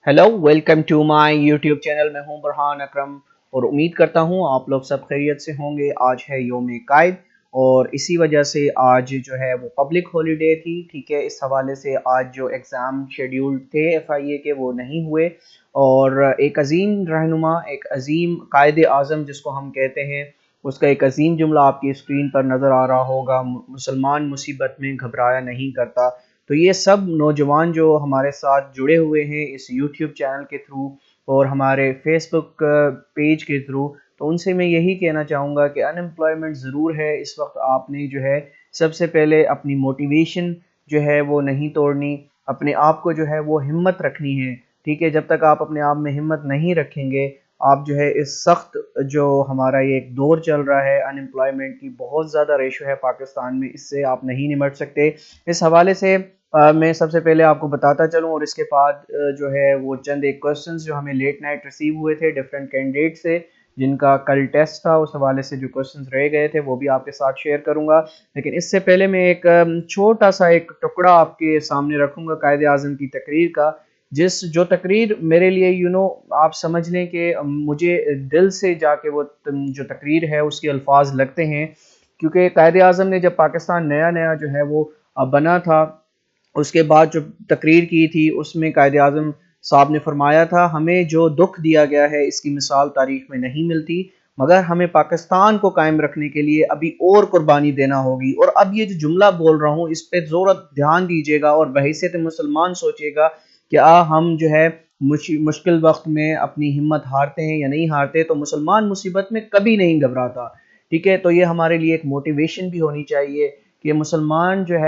Hello welcome to my YouTube channel. मैं हूं बरहान अकरम और उम्मीद करता हूं आप लोग सब खैरियत से होंगे। आज है योम कायद और इसी वजह से आज जो है वो पब्लिक हॉलीडे थी। ठीक है, इस हवाले से आज जो एग्ज़ाम शेड्यूल थे एफआईए के वो नहीं हुए और एक अजीम रहनुमा, एक अजीम कायद आज़म जिसको हम कहते हैं, उसका एक अजीम जुमला आपकी स्क्रीन पर नज़र आ रहा होगा, मुसलमान मुसीबत में घबराया नहीं करता। तो ये सब नौजवान जो हमारे साथ जुड़े हुए हैं इस यूट्यूब चैनल के थ्रू और हमारे फेसबुक पेज के थ्रू, तो उनसे मैं यही कहना चाहूँगा कि अनएम्प्लॉयमेंट ज़रूर है इस वक्त। आपने जो है सबसे पहले अपनी मोटिवेशन जो है वो नहीं तोड़नी, अपने आप को जो है वो हिम्मत रखनी है। ठीक है, जब तक आप अपने आप में हिम्मत नहीं रखेंगे, आप जो है इस सख्त जो हमारा ये एक दौर चल रहा है अनएम्प्लॉयमेंट की, बहुत ज़्यादा रेशो है पाकिस्तान में, इससे आप नहीं निमट सकते। इस हवाले से मैं सबसे पहले आपको बताता चलूं और इसके बाद जो है वो चंद एक क्वेश्चंस जो हमें लेट नाइट रिसीव हुए थे डिफरेंट कैंडिडेट से, जिनका कल टेस्ट था, उस हवाले से जो क्वेश्चंस रह गए थे वो भी आपके साथ शेयर करूंगा। लेकिन इससे पहले मैं एक छोटा सा एक टुकड़ा आपके सामने रखूंगा कायदे आज़म की तकरीर का, जिस जो तकरीर मेरे लिए आप समझ लें कि मुझे दिल से जाके वो जो तकरीर है उसके अल्फाज लगते हैं। क्योंकि कायदे आज़म ने जब पाकिस्तान नया नया जो है वो बना था, उसके बाद जो तकरीर की थी उसमें कायदे आज़म साहब ने फरमाया था, हमें जो दुख दिया गया है इसकी मिसाल तारीख में नहीं मिलती, मगर हमें पाकिस्तान को कायम रखने के लिए अभी और कुर्बानी देना होगी। और अब ये जो जुमला बोल रहा हूँ इस पर ज़ोर ध्यान दीजिएगा और बहैसियत मुसलमान सोचिएगा कि हम जो है मुश्किल वक्त में अपनी हिम्मत हारते हैं या नहीं हारते, तो मुसलमान मुसीबत में कभी नहीं घबराता। ठीक है, तो ये हमारे लिए एक मोटिवेशन भी होनी चाहिए कि मुसलमान जो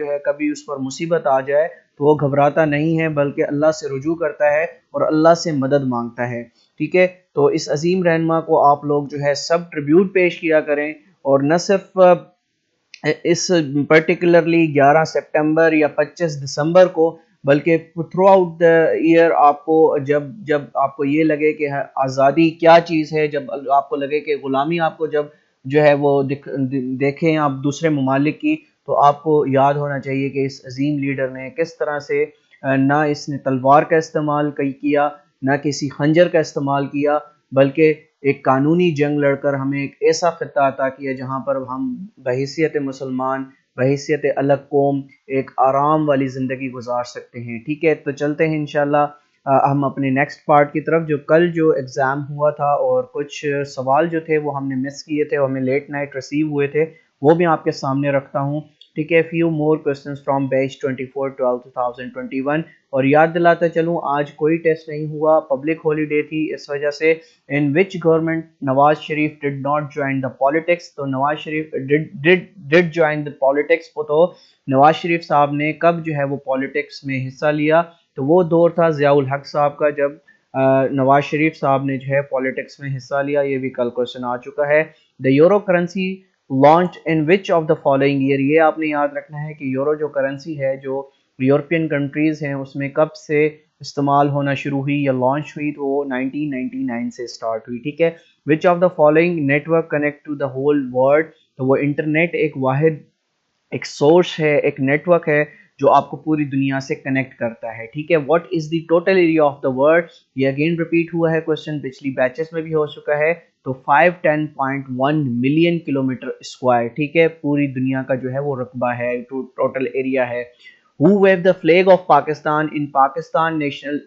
है कभी उस पर मुसीबत आ जाए तो वो घबराता नहीं है, बल्कि अल्लाह से रुजू करता है और अल्लाह से मदद मांगता है। ठीक है, तो इस अजीम रहनुमा को आप लोग जो है सब ट्रिब्यूट पेश किया करें, और न सिर्फ इस पर्टिकुलरली 11 सितंबर या 25 दिसंबर को, बल्कि थ्रू आउट द ईयर आपको जब जब आपको ये लगे कि आज़ादी क्या चीज़ है, जब आपको लगे कि ग़ुलामी आपको जब जो है वो देखें आप दूसरे ममालिक की, तो आपको याद होना चाहिए कि इस अजीम लीडर ने किस तरह से ना इसने तलवार का इस्तेमाल किया, ना किसी खंजर का इस्तेमाल किया, बल्कि एक कानूनी जंग लड़कर हमें एक ऐसा खित्ता अता किया जहाँ पर हम बहैसियत मुसलमान, बहैसियत अलग कौम एक आराम वाली ज़िंदगी गुजार सकते हैं। ठीक है, तो चलते हैं इंशाल्लाह हम अपने नेक्स्ट पार्ट की तरफ। जो कल जो एग्ज़ाम हुआ था और कुछ सवाल जो थे वो हमने मिस किए थे और हमें लेट नाइट रिसीव हुए थे, वो भी आपके सामने रखता हूँ। ठीक है, few more questions from batch 24/12/2021। और याद दिलाता चलूँ, आज कोई टेस्ट नहीं हुआ, पब्लिक हॉलीडे थी, इस वजह से in which government Nawaz Sharif did not join the politics. तो Nawaz Sharif did join the politics को, तो नवाज शरीफ साहब ने कब जो है वो पॉलिटिक्स में हिस्सा लिया, तो वो दौर था ज़ियाउल हक साहब का, जब नवाज शरीफ साहब ने जो है पॉलिटिक्स में हिस्सा लिया। ये भी कल क्वेश्चन आ चुका है। The euro currency launch in which of the following year. ये आपने याद रखना है कि यूरो जो करेंसी है, जो यूरोपियन कंट्रीज़ हैं, उसमें कब से इस्तेमाल होना शुरू हुई या लॉन्च हुई, तो वो 1999 से स्टार्ट हुई। ठीक है, which of the following network connect to the whole world. तो वो इंटरनेट एक वाहिद एक सोर्स है, एक नेटवर्क है जो आपको पूरी दुनिया से कनेक्ट करता है। ठीक है, what is the total area of the world. ये अगेन रिपीट हुआ है क्वेश्चन, पिछली बैचेस में भी हो चुका है। तो 510.1 मिलियन किलोमीटर स्क्वायर। ठीक है, पूरी दुनिया का जो है वो रकबा है, टोटल एरिया है। Who wave the flag of Pakistan in Pakistan national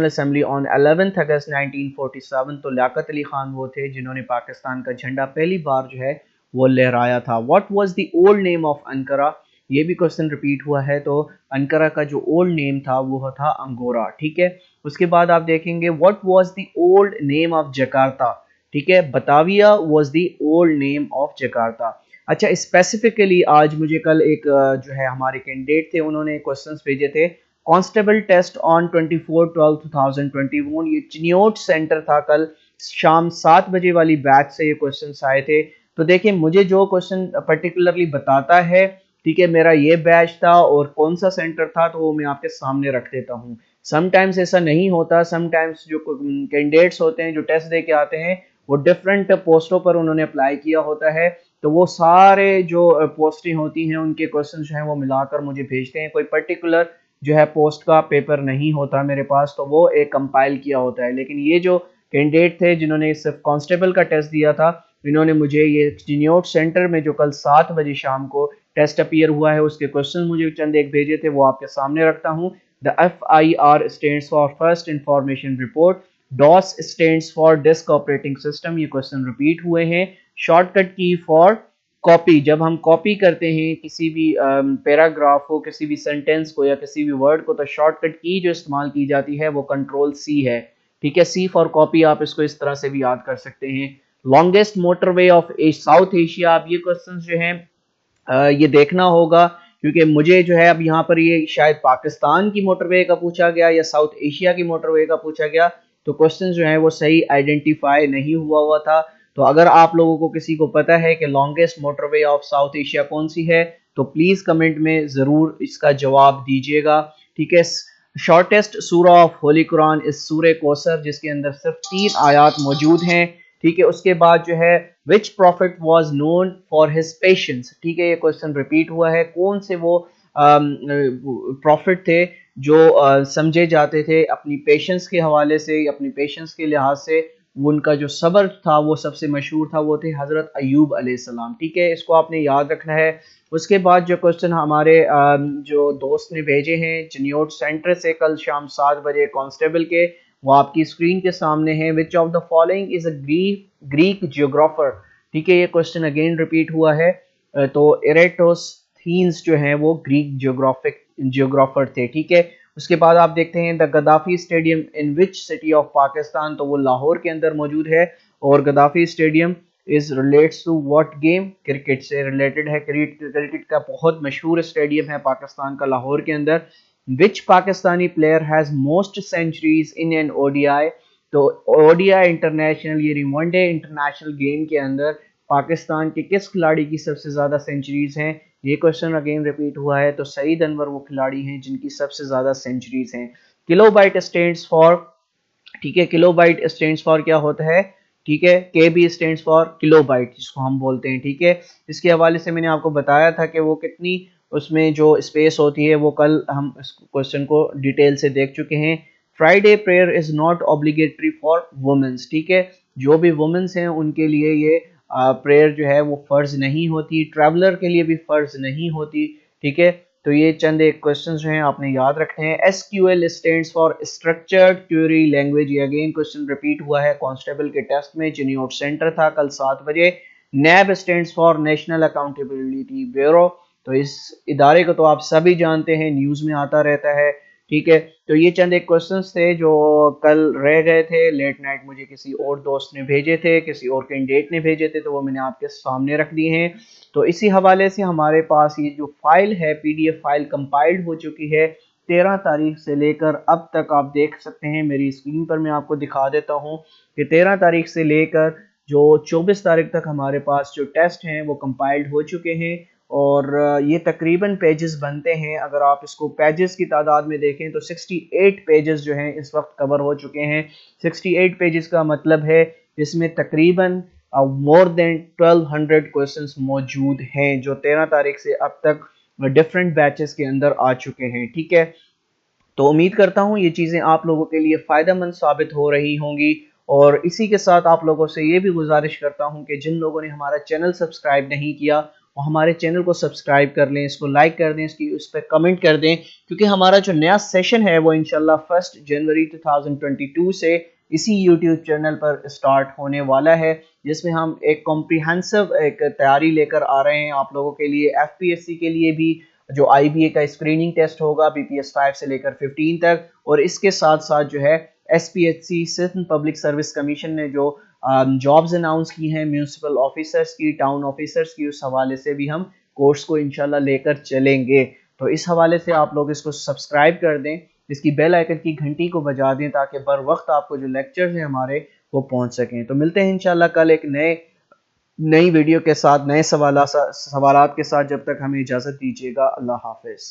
assembly on 11 अगस्त 1947। तो लियाकत अली खान वो थे जिन्होंने पाकिस्तान का झंडा पहली बार जो है वो लहराया था। What was the old name of Ankara. ये भी क्वेश्चन रिपीट हुआ है। तो अंकारा का जो ओल्ड नेम था वो था अंगोरा। ठीक है, उसके बाद आप देखेंगे what was the old name of Jakarta. ठीक है, Batavia was the old name of Jakarta. अच्छा, स्पेसिफिकली आज मुझे कल एक जो है हमारे कैंडिडेट थे, उन्होंने क्वेश्चंस भेजे थे। कांस्टेबल टेस्ट ऑन 24/12/2021, ये चिन्योट सेंटर था, कल शाम 7 बजे वाली बैच से ये क्वेश्चंस आए थे। तो देखिए, मुझे जो क्वेश्चन पर्टिकुलरली बताता है, ठीक है, मेरा ये बैच था और कौन सा सेंटर था, तो वो मैं आपके सामने रख देता हूँ। समटाइम्स ऐसा नहीं होता, समटाइम्स जो कैंडिडेट्स होते हैं जो टेस्ट दे के आते हैं, वो डिफरेंट पोस्टों पर उन्होंने अप्लाई किया होता है, तो वो सारे जो पोस्टें होती हैं उनके क्वेश्चन जो हैं वो मिलाकर मुझे भेजते हैं। कोई पर्टिकुलर जो है पोस्ट का पेपर नहीं होता मेरे पास, तो वो एक कंपाइल किया होता है। लेकिन ये जो कैंडिडेट थे जिन्होंने सिर्फ कांस्टेबल का टेस्ट दिया था, इन्होंने मुझे ये चिन्योट सेंटर में जो कल 7 बजे शाम को टेस्ट अपीयर हुआ है उसके क्वेश्चन मुझे चंद एक भेजे थे, वो आपके सामने रखता हूँ। The FIR stands for first information report, DOS stands for disk operating system, ये क्वेश्चन रिपीट हुए हैं। शॉर्टकट की फॉर कॉपी, जब हम कॉपी करते हैं किसी भी पैराग्राफ को, किसी भी सेंटेंस को या किसी भी वर्ड को, तो शॉर्टकट की जो इस्तेमाल की जाती है वो कंट्रोल C है। ठीक है, C फॉर कॉपी, आप इसको इस तरह से भी याद कर सकते हैं। Longest motorway of south Asia, आप ये क्वेश्चन जो हैं ये देखना होगा, क्योंकि मुझे जो है अब यहाँ पर ये शायद पाकिस्तान की मोटरवे का पूछा गया या साउथ एशिया की मोटरवे का पूछा गया, तो क्वेश्चन जो है वो सही आइडेंटिफाई नहीं हुआ था। तो अगर आप लोगों को किसी को पता है कि longest motorway of south Asia कौन सी है, तो प्लीज कमेंट में जरूर इसका जवाब दीजिएगा। ठीक है, शॉर्टेस्ट सूरा ऑफ होली कुरान इस सूरे कौसर, जिसके अंदर सिर्फ 3 आयात मौजूद हैं। ठीक है, उसके बाद जो है which prophet was known for his patience, ठीक है, ये क्वेश्चन रिपीट हुआ है, कौन से वो प्रॉफिट थे जो समझे जाते थे अपनी पेशेंस के हवाले से, अपनी पेशेंस के लिहाज से, उनका जो सब्र था वो सबसे मशहूर था, वो थे हज़रत अयूब अलैहिस्सलाम। ठीक है, इसको आपने याद रखना है। उसके बाद जो क्वेश्चन हमारे जो दोस्त ने भेजे हैं चिन्योट सेंटर से कल शाम 7 बजे कांस्टेबल के, वो आपकी स्क्रीन के सामने है। Which of the following is a Greek geographer, ठीक है, ये क्वेश्चन अगेन रिपीट हुआ है। तो एरेटोस्थीन्स जो हैं वो ग्रीक जियोग्राफर थे। ठीक है, उसके बाद आप देखते हैं the Gaddafi stadium in which city of Pakistan, तो वो लाहौर के अंदर मौजूद है। और Gaddafi stadium is relates to what game, cricket से रिलेटेड है। क्रिकेट का बहुत मशहूर स्टेडियम है पाकिस्तान का, लाहौर के अंदर। Which Pakistani player has most centuries in an ODI, तो ODI इंटरनेशनल ये वनडे इंटरनेशनल गेम के अंदर पाकिस्तान के किस खिलाड़ी की सबसे ज्यादा सेंचुरीज हैं, ये क्वेश्चन अगेन रिपीट हुआ है। तो सईद अनवर वो खिलाड़ी हैं जिनकी सबसे ज्यादा सेंचुरीज हैं। किलोबाइट स्टैंड्स फॉर, ठीक है, किलोबाइट स्टैंड्स फॉर क्या होता है, ठीक है, KB स्टैंड्स फॉर किलोबाइट जिसको हम बोलते हैं। ठीक है, इसके हवाले से मैंने आपको बताया था कि वो कितनी उसमें जो स्पेस होती है, वो कल हम इस क्वेश्चन को डिटेल से देख चुके हैं। Friday prayer is not obligatory for womens, ठीक है, जो भी वुमेन्स हैं उनके लिए ये प्रेयर जो है वो फर्ज नहीं होती, ट्रैवलर के लिए भी फर्ज नहीं होती। ठीक है, तो ये चंद एक क्वेश्चन जो हैं आपने याद रखने हैं। SQL stands for structured query language, ये अगेन क्वेश्चन रिपीट हुआ है कांस्टेबल के टेस्ट में, चिन्योट सेंटर था कल 7 बजे। NAB stands for national accountability bureau, तो इस इदारे को तो आप सभी जानते हैं, न्यूज में आता रहता है। ठीक है, तो ये चंद एक क्वेश्चंस थे जो कल रह गए थे लेट नाइट, मुझे किसी और दोस्त ने भेजे थे, किसी और कैंडिडेट ने भेजे थे, तो वो मैंने आपके सामने रख दिए हैं। तो इसी हवाले से हमारे पास ये जो फाइल है PDF फाइल कंपाइल्ड हो चुकी है 13 तारीख से लेकर अब तक, आप देख सकते हैं मेरी स्क्रीन पर, मैं आपको दिखा देता हूँ कि 13 तारीख से लेकर जो 24 तारीख तक हमारे पास जो टेस्ट हैं वो कंपाइल्ड हो चुके हैं। और ये तकरीबन पेजेस बनते हैं, अगर आप इसको पेजेस की तादाद में देखें तो 68 पेजेस जो हैं इस वक्त कवर हो चुके हैं। 68 पेजेस का मतलब है इसमें तकरीबन मोर देन 1200 क्वेश्चंस मौजूद हैं जो 13 तारीख से अब तक डिफरेंट बैचेस के अंदर आ चुके हैं। ठीक है, तो उम्मीद करता हूँ ये चीज़ें आप लोगों के लिए फ़ायदेमंद साबित हो रही होंगी। और इसी के साथ आप लोगों से ये भी गुजारिश करता हूँ कि जिन लोगों ने हमारा चैनल सब्सक्राइब नहीं किया वो हमारे चैनल को सब्सक्राइब कर लें, इसको लाइक कर दें, इसकी उस पर कमेंट कर दें, क्योंकि हमारा जो नया सेशन है वो इंशाल्लाह 1 जनवरी 2022 से इसी यूट्यूब चैनल पर स्टार्ट होने वाला है, जिसमें हम एक कॉम्प्रिहेंसिव एक तैयारी लेकर आ रहे हैं आप लोगों के लिए। FPSC के लिए भी जो IBA का स्क्रीनिंग टेस्ट होगा BPS 5 से लेकर 15 तक, और इसके साथ साथ जो है SPHC Sindh public service commission ने जो जॉब्स अनाउंस की हैं म्यूनिसिपल ऑफिसर्स की, टाउन ऑफिसर्स की, उस हवाले से भी हम कोर्स को इंशाल्लाह लेकर चलेंगे। तो इस हवाले से आप लोग इसको सब्सक्राइब कर दें, इसकी बेल आइकन की घंटी को बजा दें ताकि बर वक्त आपको जो लेक्चर्स हैं हमारे वो पहुंच सकें। तो मिलते हैं इंशाल्लाह कल एक नई वीडियो के साथ, नए सवालात के साथ। जब तक हमें इजाज़त दीजिएगा, अल्लाह हाफिज़।